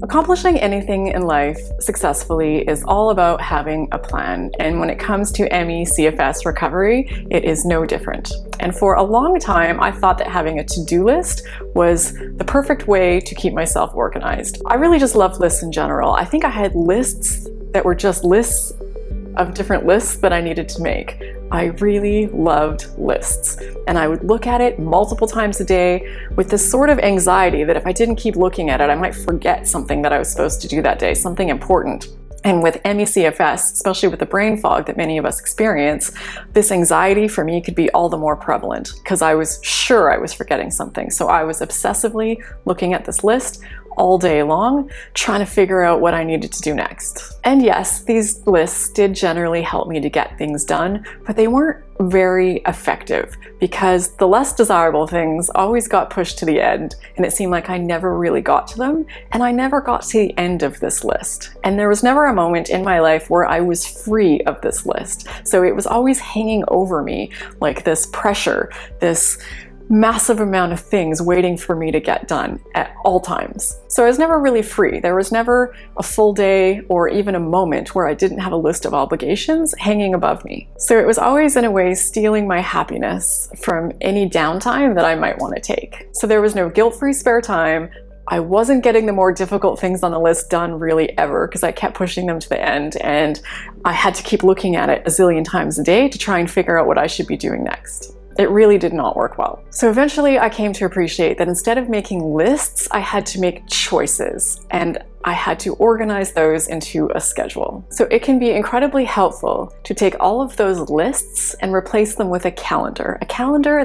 Accomplishing anything in life successfully is all about having a plan, and when it comes to ME CFS recovery, it is no different. And for a long time, I thought that having a to-do list was the perfect way to keep myself organized. I really just loved lists in general. I think I had lists that were just lists of different lists that I needed to make. I really loved lists, and I would look at it multiple times a day with this sort of anxiety that if I didn't keep looking at it, I might forget something that I was supposed to do that day, something important. And with ME/CFS, especially with the brain fog that many of us experience, this anxiety for me could be all the more prevalent because I was sure I was forgetting something. So I was obsessively looking at this list all day long, trying to figure out what I needed to do next. And yes, these lists did generally help me to get things done, but they weren't very effective because the less desirable things always got pushed to the end, and it seemed like I never really got to them, and I never got to the end of this list. And there was never a moment in my life where I was free of this list. So it was always hanging over me like this pressure, this massive amount of things waiting for me to get done at all times. So I was never really free. There was never a full day or even a moment where I didn't have a list of obligations hanging above me. So it was always in a way stealing my happiness from any downtime that I might want to take. So there was no guilt-free spare time. I wasn't getting the more difficult things on the list done really ever because I kept pushing them to the end, and I had to keep looking at it a zillion times a day to try and figure out what I should be doing next. It really did not work well. So eventually I came to appreciate that instead of making lists, I had to make choices, and I had to organize those into a schedule. So it can be incredibly helpful to take all of those lists and replace them with a calendar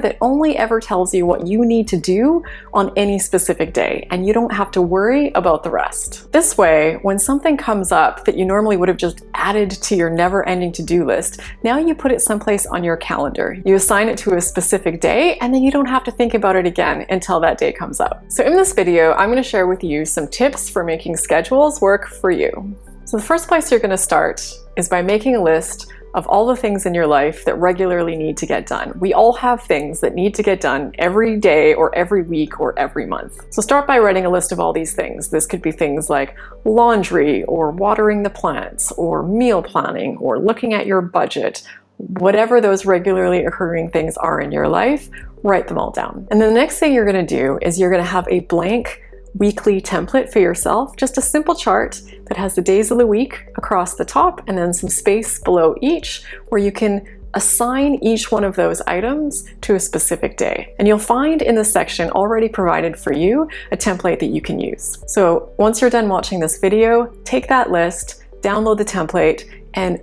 that only ever tells you what you need to do on any specific day, and you don't have to worry about the rest. This way, when something comes up that you normally would have just added to your never-ending to-do list, now you put it someplace on your calendar. You assign it to a specific day, and then you don't have to think about it again until that day comes up. So in this video, I'm going to share with you some tips for making schedules work for you. So the first place you're going to start is by making a list of all the things in your life that regularly need to get done. We all have things that need to get done every day or every week or every month. So start by writing a list of all these things. This could be things like laundry or watering the plants or meal planning or looking at your budget. Whatever those regularly occurring things are in your life, write them all down. And then the next thing you're going to do is you're going to have a blank weekly template for yourself, just a simple chart that has the days of the week across the top and then some space below each where you can assign each one of those items to a specific day. And you'll find in this section already provided for you a template that you can use. So once you're done watching this video, take that list, download the template, and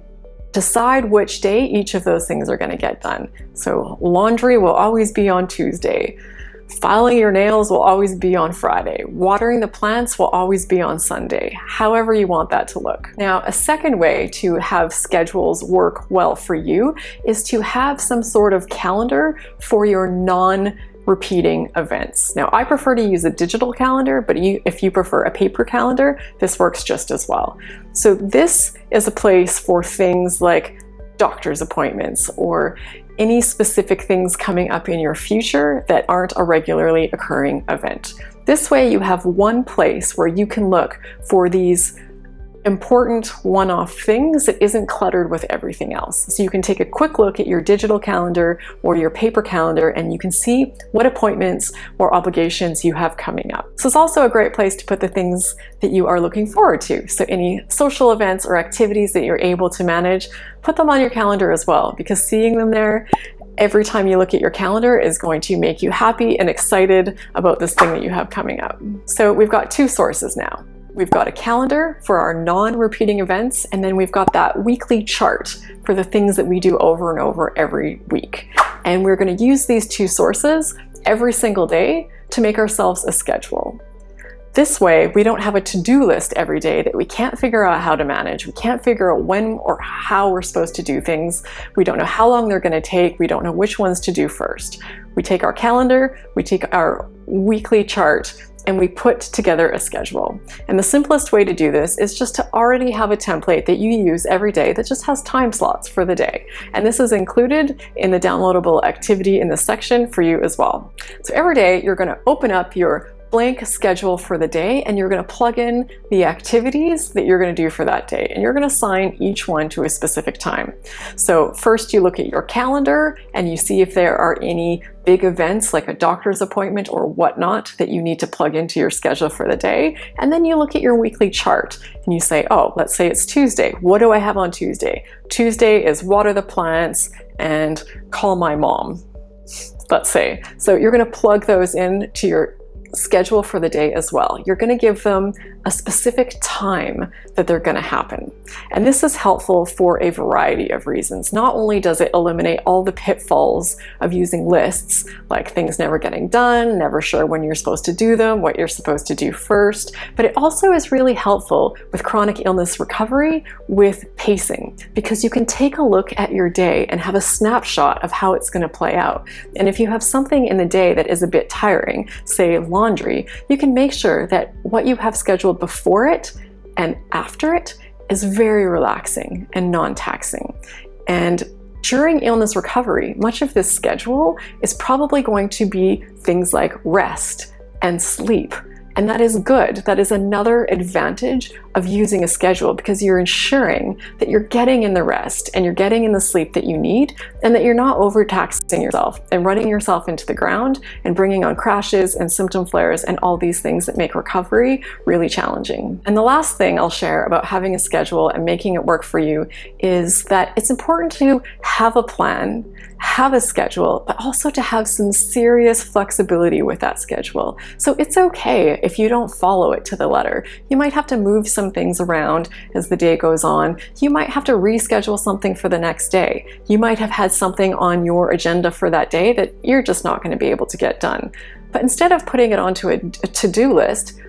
decide which day each of those things are going to get done. So laundry will always be on Tuesday. Filing your nails will always be on Friday. Watering the plants will always be on Sunday. However you want that to look. Now, a second way to have schedules work well for you is to have some sort of calendar for your non-repeating events. Now, I prefer to use a digital calendar, but if you prefer a paper calendar, this works just as well. So this is a place for things like doctor's appointments or any specific things coming up in your future that aren't a regularly occurring event. This way you have one place where you can look for these important one-off things that isn't cluttered with everything else. So you can take a quick look at your digital calendar or your paper calendar and you can see what appointments or obligations you have coming up. So it's also a great place to put the things that you are looking forward to. So any social events or activities that you're able to manage, put them on your calendar as well, because seeing them there every time you look at your calendar is going to make you happy and excited about this thing that you have coming up. So we've got two sources now. We've got a calendar for our non-repeating events, and then we've got that weekly chart for the things that we do over and over every week. And we're going to use these two sources every single day to make ourselves a schedule. This way, we don't have a to-do list every day that we can't figure out how to manage. We can't figure out when or how we're supposed to do things. We don't know how long they're going to take. We don't know which ones to do first. We take our calendar, we take our weekly chart, and we put together a schedule. And the simplest way to do this is just to already have a template that you use every day that just has time slots for the day. And this is included in the downloadable activity in this section for you as well. So every day you're going to open up your blank schedule for the day, and you're going to plug in the activities that you're going to do for that day, and you're going to assign each one to a specific time. So first you look at your calendar and you see if there are any big events like a doctor's appointment or whatnot that you need to plug into your schedule for the day. And then you look at your weekly chart and you say, oh, let's say it's Tuesday. What do I have on Tuesday? Tuesday is water the plants and call my mom, let's say. So you're going to plug those in to your schedule for the day as well. You're going to give them a specific time that they're going to happen. And this is helpful for a variety of reasons. Not only does it eliminate all the pitfalls of using lists, like things never getting done, never sure when you're supposed to do them, what you're supposed to do first, but it also is really helpful with chronic illness recovery with pacing, because you can take a look at your day and have a snapshot of how it's going to play out. And if you have something in the day that is a bit tiring, say laundry, you can make sure that what you have scheduled before it and after it is very relaxing and non-taxing. And during illness recovery, much of this schedule is probably going to be things like rest and sleep. And that is good. That is another advantage of using a schedule, because you're ensuring that you're getting in the rest and you're getting in the sleep that you need, and that you're not overtaxing yourself and running yourself into the ground and bringing on crashes and symptom flares and all these things that make recovery really challenging. And the last thing I'll share about having a schedule and making it work for you is that it's important to have a plan, have a schedule, but also to have some serious flexibility with that schedule. So it's okay if you don't follow it to the letter. You might have to move some things around as the day goes on. You might have to reschedule something for the next day. You might have had something on your agenda for that day that you're just not going to be able to get done. But instead of putting it onto a to-do list,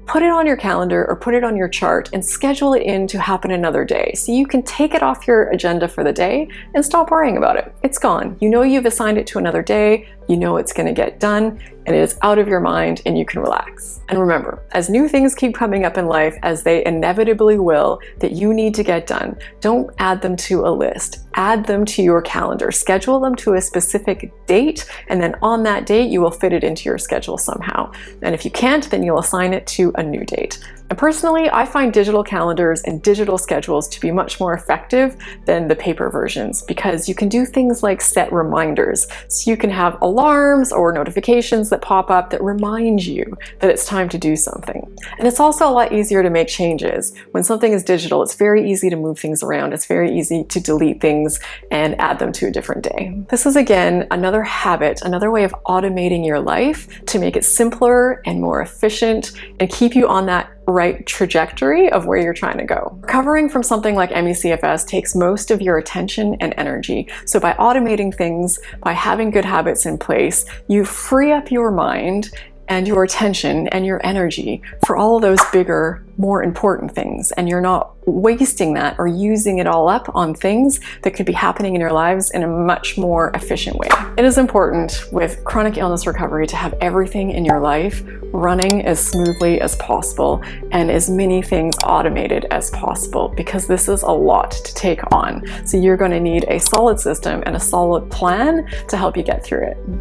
put it on your calendar or put it on your chart and schedule it in to happen another day. So you can take it off your agenda for the day and stop worrying about it. It's gone. You know you've assigned it to another day. You know it's going to get done, and it is out of your mind, and you can relax. And remember, as new things keep coming up in life, as they inevitably will, that you need to get done, don't add them to a list. Add them to your calendar. Schedule them to a specific date, and then on that date, you will fit it into your schedule somehow. And if you can't, then you'll assign it to a new date. And personally, I find digital calendars and digital schedules to be much more effective than the paper versions, because you can do things like set reminders. So you can have alarms or notifications that pop up that remind you that it's time to do something. And it's also a lot easier to make changes. When something is digital, it's very easy to move things around. It's very easy to delete things and add them to a different day. This is, again, another habit, another way of automating your life to make it simpler and more efficient and keep you on that right trajectory of where you're trying to go. Recovering from something like ME/CFS takes most of your attention and energy. So by automating things, by having good habits in place, you free up your mind and your attention and your energy for all of those bigger, more important things. And you're not wasting that or using it all up on things that could be happening in your lives in a much more efficient way. It is important with chronic illness recovery to have everything in your life running as smoothly as possible and as many things automated as possible, because this is a lot to take on. So you're going to need a solid system and a solid plan to help you get through it.